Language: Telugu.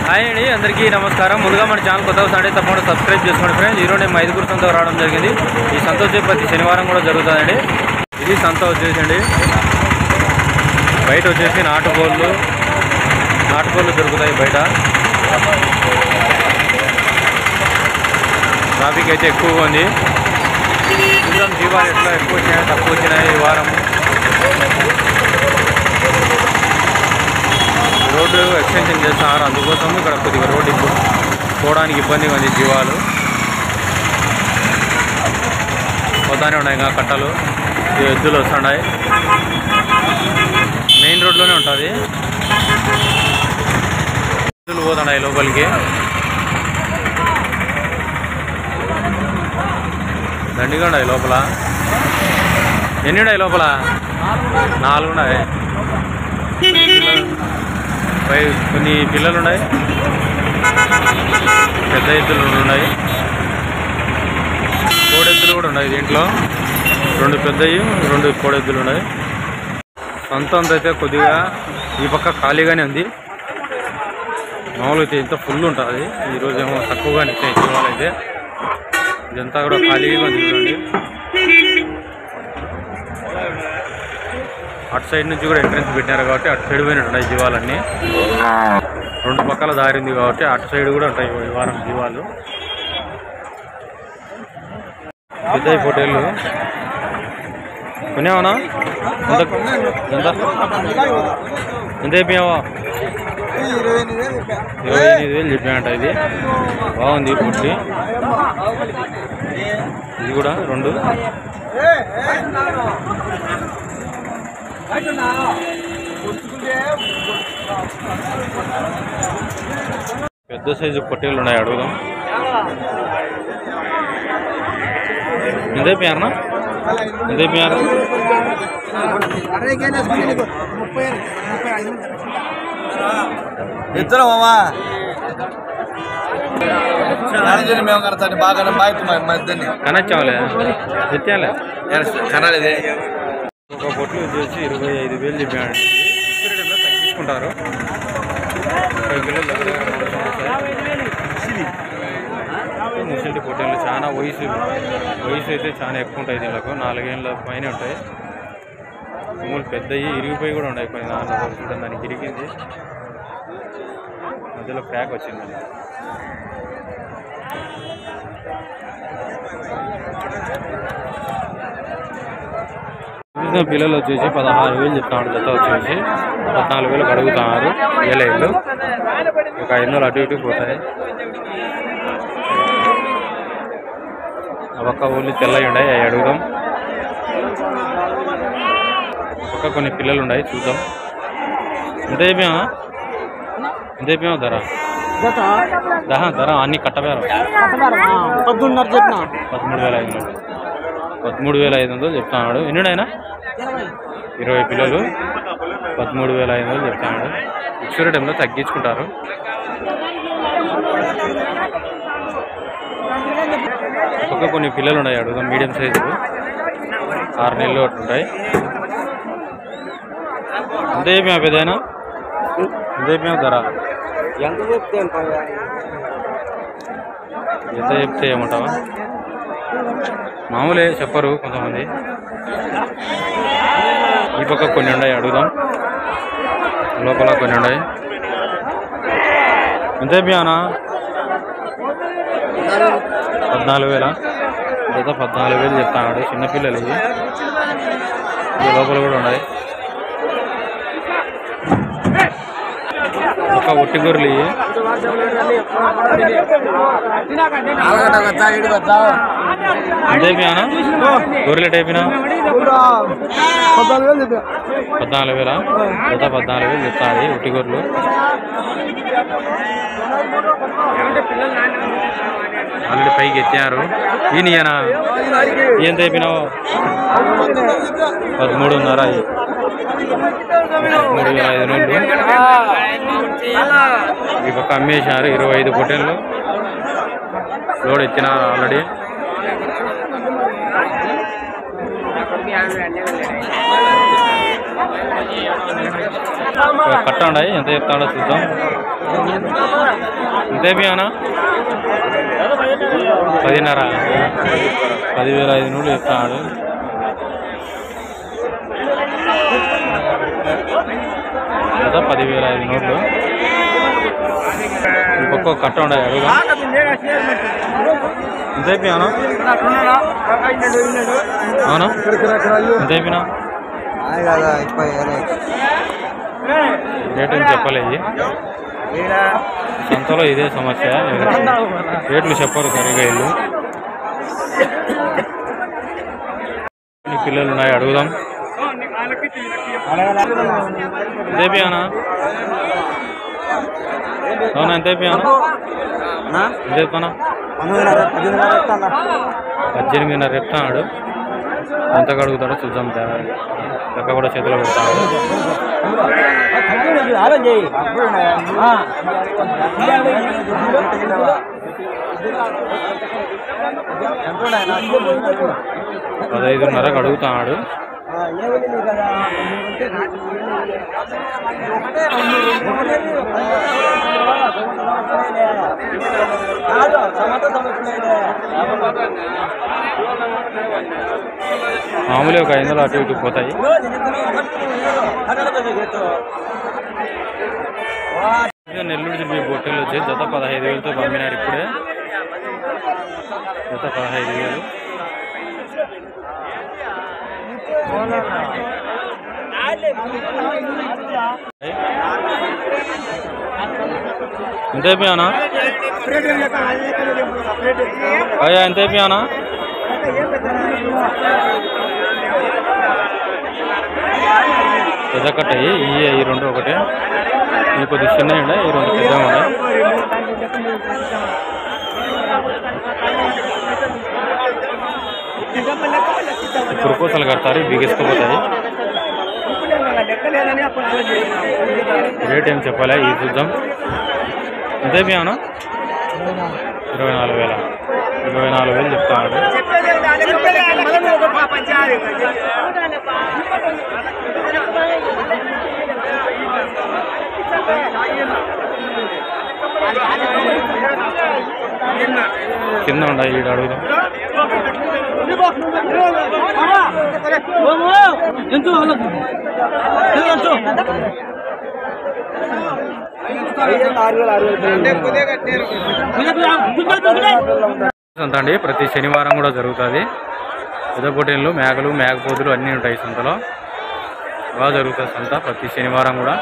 హాయ్ అండి, అందరికీ నమస్కారం. ముందుగా మన ఛానల్ కొత్తగా సండే తప్పకుండా సబ్స్క్రైబ్ చేసుకోండి ఫ్రెండ్స్. ఈరోజు నేను మైదుగురు సంత రావడం జరిగింది. ఈ సంత వచ్చి ప్రతి శనివారం కూడా జరుగుతుందండి. ఇది సంత వచ్చేసండి. బయట వచ్చేసి నాటుకోళ్ళు దొరుకుతాయి బయట. ట్రాఫిక్ అయితే ఎక్కువగా ఉంది. చూద్దాం జీవాలు ఎట్లా ఎక్కువ వచ్చినాయి తక్కువ వచ్చినాయి ఈ వారం. రోడ్డు ఎక్స్టెన్షన్ చేస్తున్నారు, అందుకోసం ఇక్కడ కొద్దిగా రోడ్డు పోవడానికి ఇబ్బందిగా ఉంది. జీవాలు పోతానే ఉన్నాయి, ఇంకా కట్టలు ఎద్దులు వస్తున్నాయి. మెయిన్ రోడ్లోనే ఉంటుంది, ఎద్దులు పోతున్నాయి లోపలికి. దండిగా ఉన్నాయి లోపల. ఎన్ని ఉన్నాయి లోపల? 4 ఉన్నాయి. కొన్ని పిల్లలు ఉన్నాయి, పెద్ద ఎద్దులు ఉన్నాయి, కోడెద్దులు కూడా ఉన్నాయి. దీంట్లో 2 పెద్దవి 2 కోడెద్దులు ఉన్నాయి. సంత అయితే కొద్దిగా ఈ పక్క ఖాళీగానే ఉంది. మామూలుగా అయితే ఇంత ఫుల్ ఉంటుంది, ఈరోజు ఏమో తక్కువగానే వచ్చాయి జీవాలు అయితే. ఇదంతా కూడా ఖాళీగా ఉంది చూడండి. అటు సైడ్ నుంచి కూడా ఎంట్రెన్స్ పెట్టినారు కాబట్టి అటు సైడ్ పోయినట్టు ఉన్నాయి జీవాలన్నీ. 2 పక్కల దారింది కాబట్టి అటు సైడ్ కూడా ఉంటాయి ఈ వారం జీవాలు. పెద్ద ఫోటోలు కొనేవనా? ఎంత అయిపోయావా? 28,000 చెప్పాయంట. ఇది బాగుంది పుట్టి. ఇది కూడా 2 పెద్ద సైజు పొట్టేలు ఉన్నాయి, అడుగుదాం. ఎంతైపోయారనా? ఎంతైపోయారు? ఇద్దరు మామా మేము కడతాను బాగా కనచ్చావులే ఎత్తాలే కనాలి. ఒక పొట్లు వచ్చేసి 25,000 చెప్పాడు. తగ్గించుకుంటారు. 5 కిలోలు దగ్గర ముసలి పొట్టేళ్ళు. చాలా వయసు అయితే చాలా ఎక్కువ ఉంటాయి. దీనికి 4 ఏళ్ళ పైన ఉంటాయి. కొమ్ములు పెద్దవి ఇరిగిపోయి కూడా ఉన్నాయి. కొన్ని 4 రోజులు చూడండి, దానికి ఇరిగింది, మధ్యలో క్రాక్ వచ్చింది. పిల్లలు వచ్చేసి 16,000 చెప్తాడు. జత వచ్చేసి 14,000 అడుగుతున్నారు. ఏళ్ళు ఒక 500 అటు ఇటు పోతాయి. ఒక్క ఊళ్ళు తెల్లవి ఉన్నాయి, అవి అడుగుదాం. ఒక్క కొన్ని పిల్లలు ఉన్నాయి, చూద్దాం. ఎంత అయిపోయావా? ధర అన్ని కట్టవేరు 13,500 చెప్తున్నాడు. ఎన్నుడైనా 20 పిల్లలు 13,500 చెప్తున్నాడు. ఫిక్స్డ్ టైంలో తగ్గించుకుంటారు. ఒక్క కొన్ని పిల్లలు ఉన్నాయి, అడుగుదాం. మీడియం సైజు 6 నెలలు అటు ఉంటాయి. ఎంత అయిపోయా పెద్దయినా? ఎంత అయిపోయా ధర? ఎంత చెప్తే ఏమంటావా? మామూలే చెప్పరు కొంతమంది. ఈ పక్క కొన్ని ఉన్నాయి, అడుగుదాం. లోపల కొన్ని ఉన్నాయి. ఎంత అయిపోయానా? 14,000 లేదా 14,000 చెప్తాడు. చిన్నపిల్లలు ఇవి. లోపల కూడా ఉన్నాయి. ఒక ఒట్టి గొర్రెలు ఇవి. ఎంతైపోయానా? గొర్రెలు ఎటైపోయినా? 14,000 లేదా 14,000 చెప్తాడు. ఒట్టి గొర్రెలు ఆల్రెడీ పైకి ఎత్తారు. ఈయన ఎంత అయిపోయినావు? 13,500. 13,500. ఈ పక్క అమ్మేశారు. 25 పొట్టేళ్ళు లోడ్ ఎత్తినారు ఆల్రెడీ. కట్టండి ఎంత చెప్తాడో చూద్దాం. ఎంత అయిపోయానా 10,500 10,500 ఇస్తాడు. కదా 10,500 ఇంకొక కట్ట ఉండే అడుగుదా ఎంత అయిపోయాను అవునా ఎంత అయిపోయినా రేట్ ఏం చెప్పలేదు. సంతలో ఇదే సమస్య, రేట్లు చెప్పరు సరిగా. ఇల్లు పిల్లలు ఉన్నాయి అడుగుదాం. ఎంత అయిపోయానా అవునా ఎంత అయిపోయాను ఎంత చెప్తానా 18,500 చెప్తాడు. ఎంత కడుగుతాడో చూద్దాం. లెక్క కూడా చేతిలో పెడతాడు. $15,500 అడుగుతాడు. మామూలుగా ఒక 500 అటు ఇటు పోతాయి. నెల్లూరు జిల్లా బొట్టెలు వచ్చి జత 15,000తో పంపినారు. ఇప్పుడే జత 15,000. ఎంత అయిపోయానా అయ్యా ఎంత అయిపోయానా పెద్ద కట్టయి ఈ రెండు ఒకటే, ఈ కొద్దిగా చిన్న ఉండే, ఈ రెండు పెద్దగా ఉండే. కురుకోసలు కడతారు, బిగేసుకుపోతాయి. రేట్ ఏం చెప్పాలి ఇది చూద్దాం. ఎంత అయిపోయాను 24,000 24,000 చెప్తాడు. కింద ఉండాలి ఈడు అడుగుదాం. సంత అండి ప్రతి శనివారం కూడా జరుగుతుంది. పెద్దపోటీలు, మేకలు, మేకపోతులు అన్నీ ఉంటాయి సంతలో. బాగా జరుగుతుంది సంత ప్రతి శనివారం కూడా.